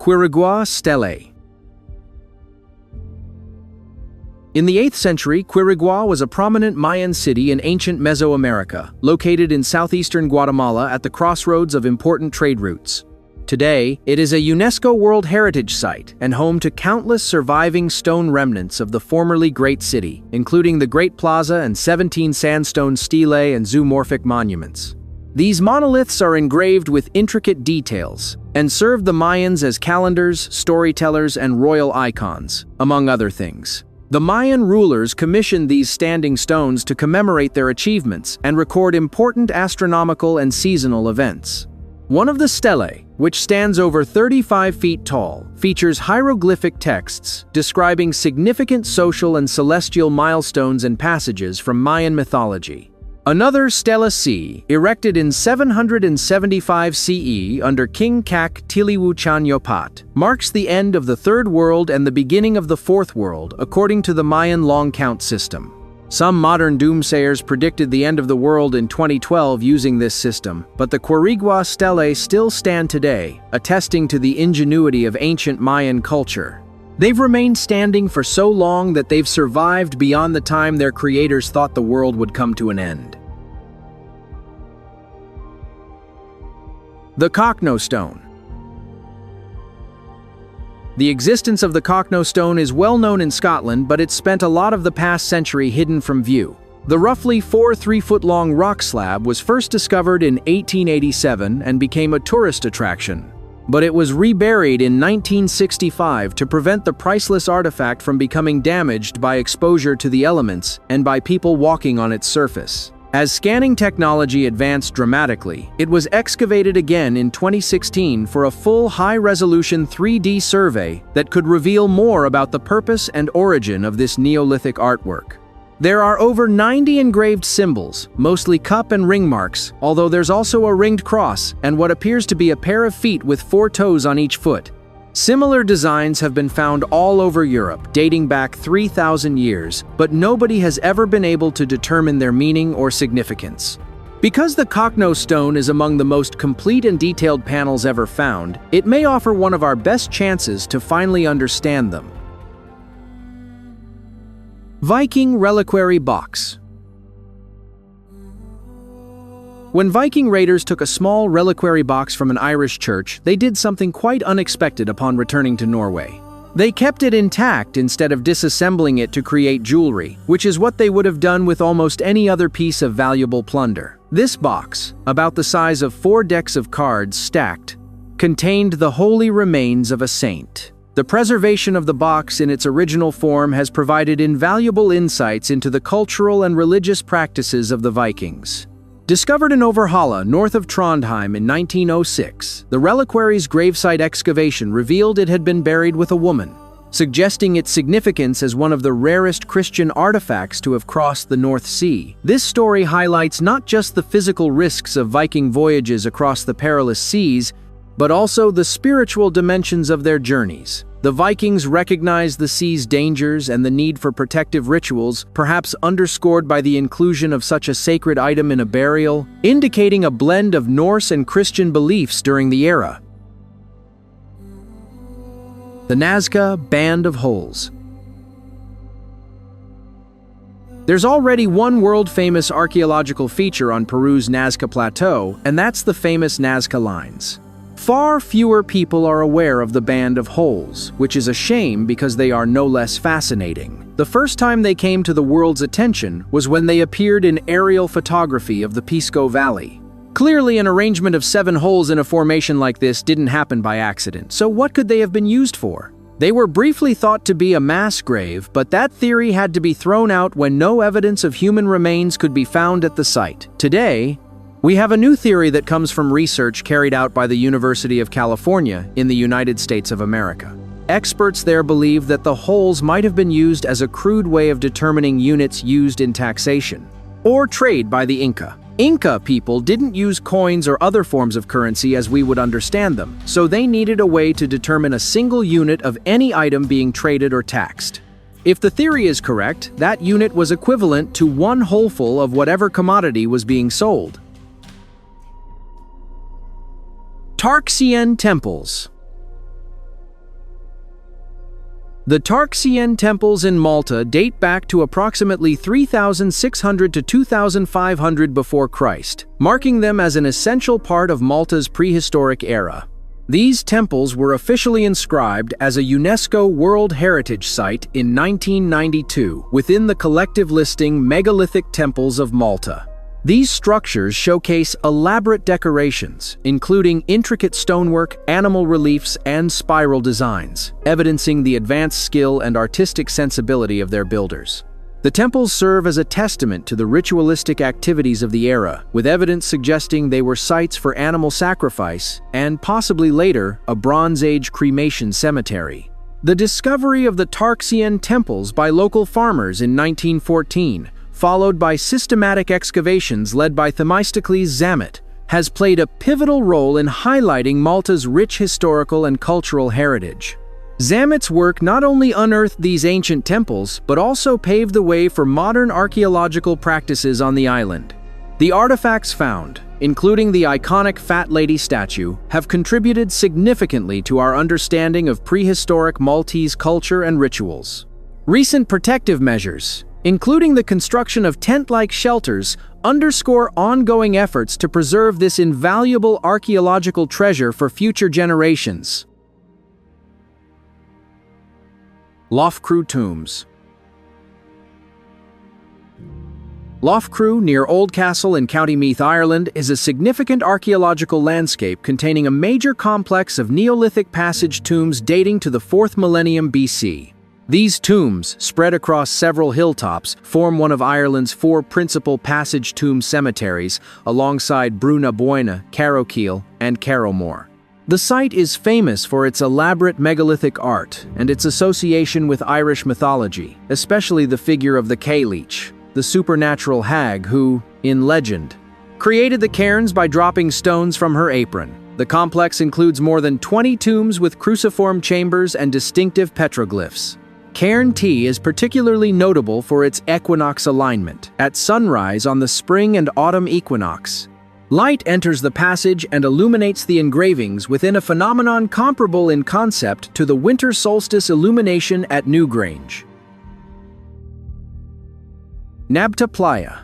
Quirigua Stele. In the 8th century, Quirigua was a prominent Mayan city in ancient Mesoamerica, located in southeastern Guatemala at the crossroads of important trade routes. Today, it is a UNESCO World Heritage Site and home to countless surviving stone remnants of the formerly great city, including the Great Plaza and 17 sandstone stelae and zoomorphic monuments. These monoliths are engraved with intricate details and served the Mayans as calendars, storytellers, and royal icons, among other things. The Mayan rulers commissioned these standing stones to commemorate their achievements and record important astronomical and seasonal events. One of the stelae, which stands over 35 feet tall, features hieroglyphic texts describing significant social and celestial milestones and passages from Mayan mythology. Another Stela C, erected in 775 CE under King Kak Tiliwuchan-Yopat, marks the end of the Third World and the beginning of the Fourth World, according to the Mayan long count system. Some modern doomsayers predicted the end of the world in 2012 using this system, but the Quirigua stelae still stand today, attesting to the ingenuity of ancient Mayan culture. They've remained standing for so long that they've survived beyond the time their creators thought the world would come to an end. The Cockno Stone. The existence of the Cockno Stone is well known in Scotland, but it's spent a lot of the past century hidden from view. The roughly 3-foot-long rock slab was first discovered in 1887 and became a tourist attraction. But it was reburied in 1965 to prevent the priceless artifact from becoming damaged by exposure to the elements and by people walking on its surface. As scanning technology advanced dramatically, it was excavated again in 2016 for a full high-resolution 3D survey that could reveal more about the purpose and origin of this Neolithic artwork. There are over 90 engraved symbols, mostly cup and ring marks, although there's also a ringed cross and what appears to be a pair of feet with 4 toes on each foot. Similar designs have been found all over Europe, dating back 3,000 years, but nobody has ever been able to determine their meaning or significance. Because the Cockno Stone is among the most complete and detailed panels ever found, it may offer one of our best chances to finally understand them. Viking Reliquary Box. When Viking raiders took a small reliquary box from an Irish church, they did something quite unexpected upon returning to Norway. They kept it intact instead of disassembling it to create jewelry, which is what they would have done with almost any other piece of valuable plunder. This box, about the size of 4 decks of cards stacked, contained the holy remains of a saint. The preservation of the box in its original form has provided invaluable insights into the cultural and religious practices of the Vikings. Discovered in Overhalla, north of Trondheim in 1906, the reliquary's gravesite excavation revealed it had been buried with a woman, suggesting its significance as one of the rarest Christian artifacts to have crossed the North Sea. This story highlights not just the physical risks of Viking voyages across the perilous seas, but also the spiritual dimensions of their journeys. The Vikings recognized the sea's dangers and the need for protective rituals, perhaps underscored by the inclusion of such a sacred item in a burial, indicating a blend of Norse and Christian beliefs during the era. The Nazca Band of Holes. There's already one world-famous archaeological feature on Peru's Nazca Plateau, and that's the famous Nazca Lines. Far fewer people are aware of the Band of Holes, which is a shame because they are no less fascinating. The first time they came to the world's attention was when they appeared in aerial photography of the Pisco Valley. Clearly, an arrangement of 7 holes in a formation like this didn't happen by accident, so what could they have been used for? They were briefly thought to be a mass grave, but that theory had to be thrown out when no evidence of human remains could be found at the site. Today, we have a new theory that comes from research carried out by the University of California in the United States of America. Experts there believe that the holes might have been used as a crude way of determining units used in taxation or trade by the Inca. Inca people didn't use coins or other forms of currency as we would understand them, so they needed a way to determine a single unit of any item being traded or taxed. If the theory is correct, that unit was equivalent to 1 holeful of whatever commodity was being sold. Tarxian temples. The Tarxian temples in Malta date back to approximately 3600 to 2500 before Christ, marking them as an essential part of Malta's prehistoric era. These temples were officially inscribed as a UNESCO World Heritage Site in 1992 within the collective listing Megalithic Temples of Malta. These structures showcase elaborate decorations, including intricate stonework, animal reliefs, and spiral designs, evidencing the advanced skill and artistic sensibility of their builders. The temples serve as a testament to the ritualistic activities of the era, with evidence suggesting they were sites for animal sacrifice and, possibly later, a Bronze Age cremation cemetery. The discovery of the Tarxian temples by local farmers in 1914, followed by systematic excavations led by Themistocles Zammit, has played a pivotal role in highlighting Malta's rich historical and cultural heritage. Zammit's work not only unearthed these ancient temples, but also paved the way for modern archaeological practices on the island. The artifacts found, including the iconic Fat Lady statue, have contributed significantly to our understanding of prehistoric Maltese culture and rituals. Recent protective measures, including the construction of tent-like shelters, underscore ongoing efforts to preserve this invaluable archaeological treasure for future generations. Loughcrew Tombs. Loughcrew, near Oldcastle in County Meath, Ireland, is a significant archaeological landscape containing a major complex of Neolithic passage tombs dating to the 4th millennium BC. These tombs, spread across several hilltops, form one of Ireland's 4 principal passage tomb cemeteries, alongside Brúna Bóinne, Carrowkeel, and Carrowmore. The site is famous for its elaborate megalithic art and its association with Irish mythology, especially the figure of the Cailleach, the supernatural hag who, in legend, created the cairns by dropping stones from her apron. The complex includes more than 20 tombs with cruciform chambers and distinctive petroglyphs. Cairn T is particularly notable for its equinox alignment, at sunrise on the spring and autumn equinox. Light enters the passage and illuminates the engravings within a phenomenon comparable in concept to the winter solstice illumination at Newgrange. Nabta Playa.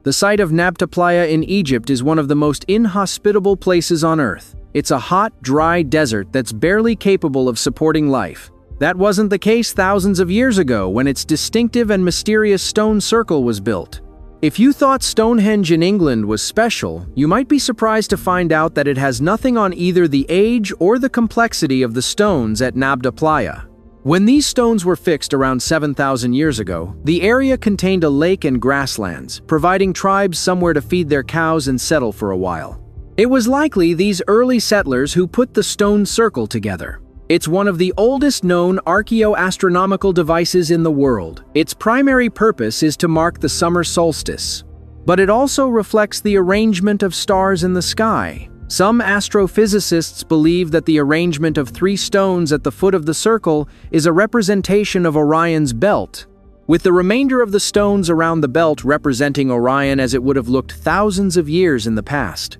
The site of Nabta Playa in Egypt is one of the most inhospitable places on Earth. It's a hot, dry desert that's barely capable of supporting life. That wasn't the case thousands of years ago when its distinctive and mysterious stone circle was built. If you thought Stonehenge in England was special, you might be surprised to find out that it has nothing on either the age or the complexity of the stones at Nabta Playa. When these stones were fixed around 7,000 years ago, the area contained a lake and grasslands, providing tribes somewhere to feed their cows and settle for a while. It was likely these early settlers who put the stone circle together. It's one of the oldest known archaeoastronomical devices in the world. Its primary purpose is to mark the summer solstice. But it also reflects the arrangement of stars in the sky. Some astrophysicists believe that the arrangement of 3 stones at the foot of the circle is a representation of Orion's belt, with the remainder of the stones around the belt representing Orion as it would have looked thousands of years in the past.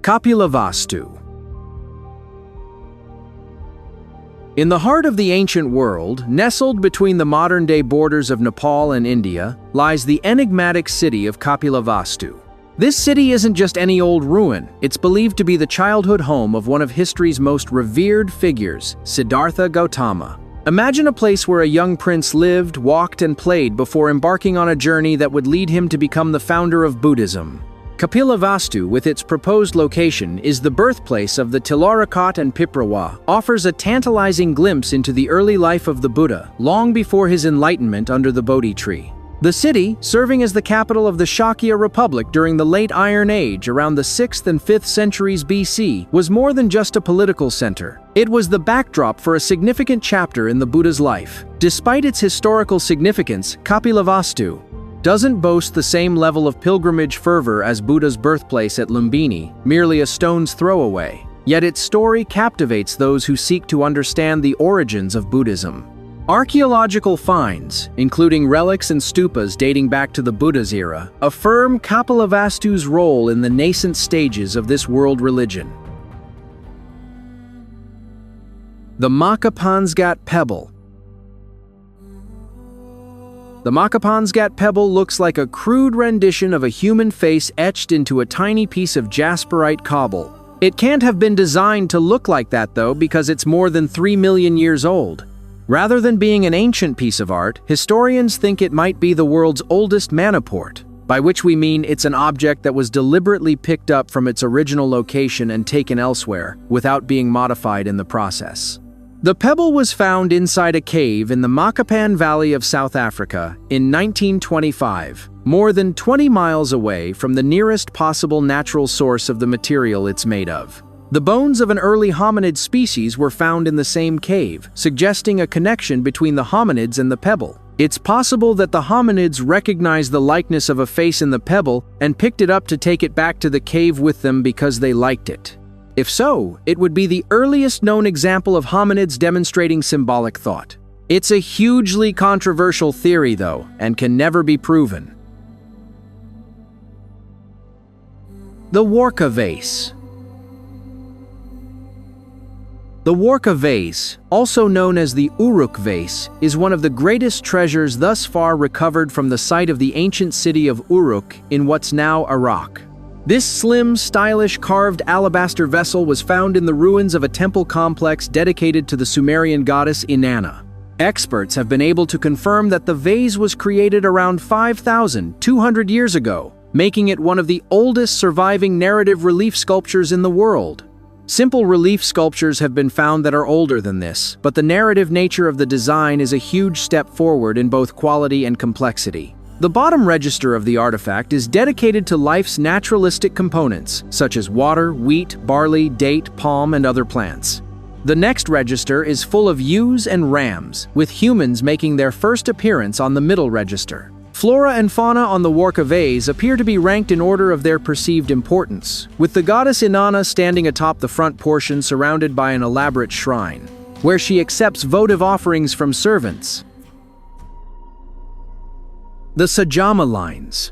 Kapilavastu. In the heart of the ancient world, nestled between the modern-day borders of Nepal and India, lies the enigmatic city of Kapilavastu. This city isn't just any old ruin. It's believed to be the childhood home of one of history's most revered figures, Siddhartha Gautama. Imagine a place where a young prince lived, walked, and played before embarking on a journey that would lead him to become the founder of Buddhism. Kapilavastu, with its proposed location, is the birthplace of the Tilarakot and Piprawa, offers a tantalizing glimpse into the early life of the Buddha, long before his enlightenment under the Bodhi tree. The city, serving as the capital of the Shakya Republic during the late Iron Age around the 6th and 5th centuries BC, was more than just a political center. It was the backdrop for a significant chapter in the Buddha's life. Despite its historical significance, Kapilavastu doesn't boast the same level of pilgrimage fervor as Buddha's birthplace at Lumbini, merely a stone's throw away. Yet its story captivates those who seek to understand the origins of Buddhism. Archaeological finds, including relics and stupas dating back to the Buddha's era, affirm Kapilavastu's role in the nascent stages of this world religion. The Makapansgat Pebble. The Makapansgat Pebble looks like a crude rendition of a human face etched into a tiny piece of jasperite cobble. It can't have been designed to look like that though, because it's more than 3 million years old. Rather than being an ancient piece of art, historians think it might be the world's oldest manaport, by which we mean it's an object that was deliberately picked up from its original location and taken elsewhere, without being modified in the process. The pebble was found inside a cave in the Makapan Valley of South Africa in 1925, more than 20 miles away from the nearest possible natural source of the material it's made of. The bones of an early hominid species were found in the same cave, suggesting a connection between the hominids and the pebble. It's possible that the hominids recognized the likeness of a face in the pebble and picked it up to take it back to the cave with them because they liked it. If so, it would be the earliest known example of hominids demonstrating symbolic thought. It's a hugely controversial theory, though, and can never be proven. The Warka Vase. The Warka Vase, also known as the Uruk Vase, is one of the greatest treasures thus far recovered from the site of the ancient city of Uruk in what's now Iraq. This slim, stylish carved alabaster vessel was found in the ruins of a temple complex dedicated to the Sumerian goddess Inanna. Experts have been able to confirm that the vase was created around 5,200 years ago, making it one of the oldest surviving narrative relief sculptures in the world. Simple relief sculptures have been found that are older than this, but the narrative nature of the design is a huge step forward in both quality and complexity. The bottom register of the artifact is dedicated to life's naturalistic components, such as water, wheat, barley, date, palm, and other plants. The next register is full of ewes and rams, with humans making their first appearance on the middle register. Flora and fauna on the Warka vase appear to be ranked in order of their perceived importance, with the goddess Inanna standing atop the front portion surrounded by an elaborate shrine, where she accepts votive offerings from servants. The Sajama Lines.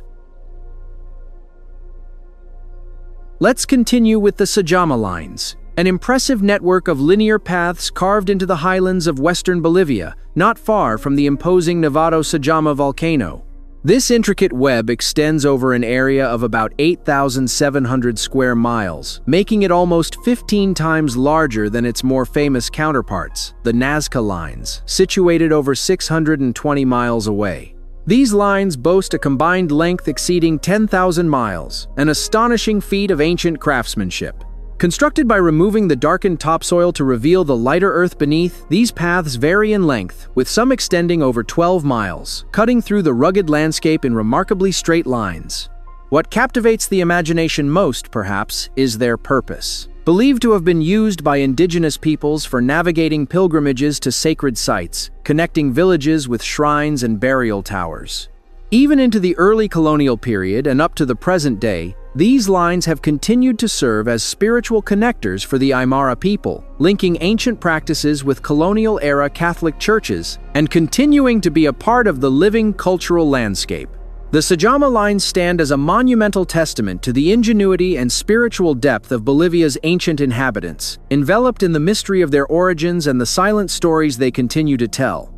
Let's continue with the Sajama Lines, an impressive network of linear paths carved into the highlands of western Bolivia, not far from the imposing Nevado Sajama volcano. This intricate web extends over an area of about 8,700 square miles, making it almost 15 times larger than its more famous counterparts, the Nazca Lines, situated over 620 miles away. These lines boast a combined length exceeding 10,000 miles, an astonishing feat of ancient craftsmanship. Constructed by removing the darkened topsoil to reveal the lighter earth beneath, these paths vary in length, with some extending over 12 miles, cutting through the rugged landscape in remarkably straight lines. What captivates the imagination most, perhaps, is their purpose. Believed to have been used by indigenous peoples for navigating pilgrimages to sacred sites, connecting villages with shrines and burial towers. Even into the early colonial period and up to the present day, these lines have continued to serve as spiritual connectors for the Aymara people, linking ancient practices with colonial-era Catholic churches and continuing to be a part of the living cultural landscape. The Sajama Lines stand as a monumental testament to the ingenuity and spiritual depth of Bolivia's ancient inhabitants, enveloped in the mystery of their origins and the silent stories they continue to tell.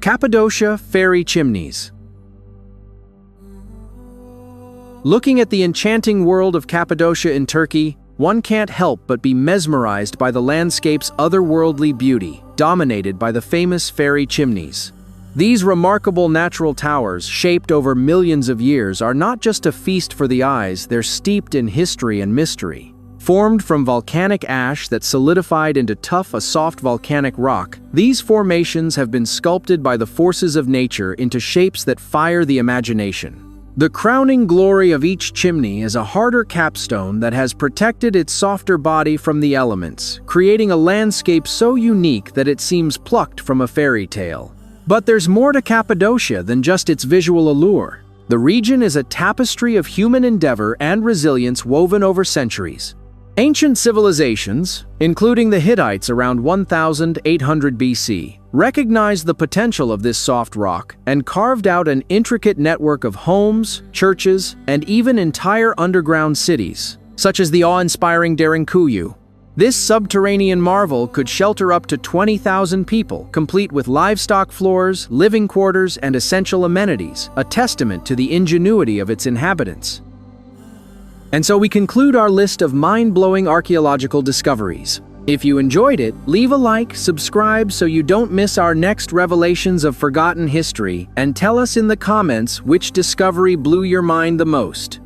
Cappadocia Fairy Chimneys. Looking at the enchanting world of Cappadocia in Turkey, one can't help but be mesmerized by the landscape's otherworldly beauty, dominated by the famous fairy chimneys. These remarkable natural towers, shaped over millions of years, are not just a feast for the eyes, they're steeped in history and mystery. Formed from volcanic ash that solidified into soft volcanic rock, these formations have been sculpted by the forces of nature into shapes that fire the imagination. The crowning glory of each chimney is a harder capstone that has protected its softer body from the elements, creating a landscape so unique that it seems plucked from a fairy tale. But there's more to Cappadocia than just its visual allure. The region is a tapestry of human endeavor and resilience woven over centuries. Ancient civilizations, including the Hittites around 1,800 BC, recognized the potential of this soft rock and carved out an intricate network of homes, churches, and even entire underground cities, such as the awe-inspiring Derinkuyu. This subterranean marvel could shelter up to 20,000 people, complete with livestock floors, living quarters, and essential amenities, a testament to the ingenuity of its inhabitants. And so we conclude our list of mind-blowing archaeological discoveries. If you enjoyed it, leave a like, subscribe so you don't miss our next revelations of forgotten history, and tell us in the comments which discovery blew your mind the most.